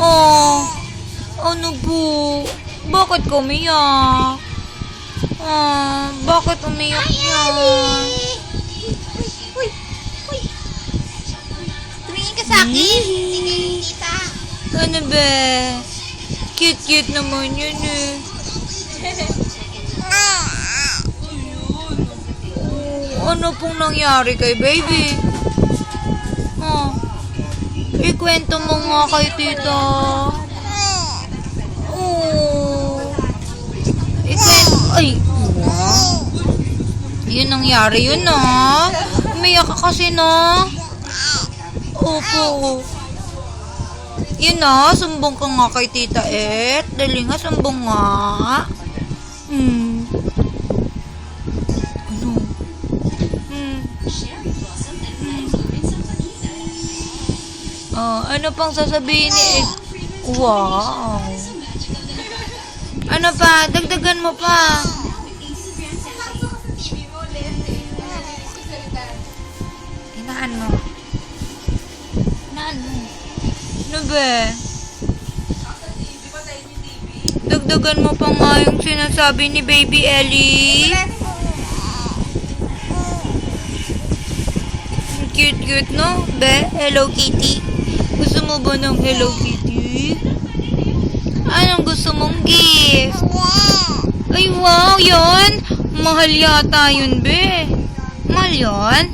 Oh, ano po? Bakit ka umiyak? Bakit umiyak yan? Uy! Tumingin ka sa akin. Tingin kita. Ano ba? Cute naman yun eh. Ano pong nangyari kay baby? Ikwento mo nga kay tita. Ay, yun nangyari yun na. Umiyak ka kasi na. Opo. Yun na, sumbong ka nga kay tita Et. Dali nga, sumbong nga. Ano? Ano pang sasabihin ni Et? Wow. Ano pa? Dagdagan mo pa. Hinaan mo. Ano ba? Dagdagan mo pa nga yung sinasabi ni Baby Ellie. Cute, no? Be, Hello Kitty. Gusto mo ba ng Hello Kitty? Anong gusto mong gift? Ay, wow, yun. Mahal yata yun, be. Mahal yun?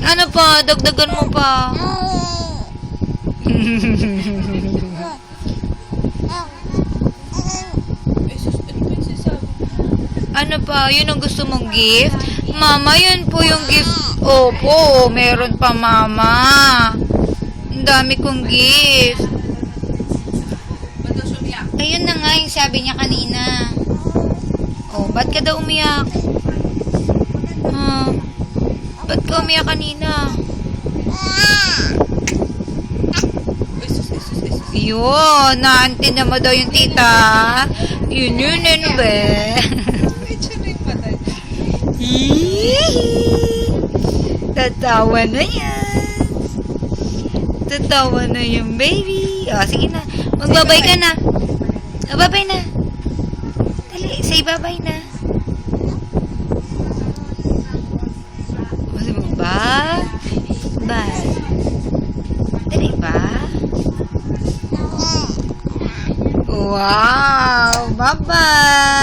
Ano pa? Dagdagan mo pa. Ano pa? Yun ang gusto mong gift? Mama, yun po yung gift. Opo, meron pa, mama. Ang dami kong gift. Ayun na nga yung sabi niya kanina. Oh, ba't ka daw umiyak? Ba't ka umiyak kanina? Yun, naantin na mo daw yung tita. Yun, ano ba? Tatawa na yan. Tatawa na yung baby. Sige na. Magbabay ka na. Babay na. Dali, say babay na. Gusto mo ba? Bye. Dali ba? Wow! Bye-bye!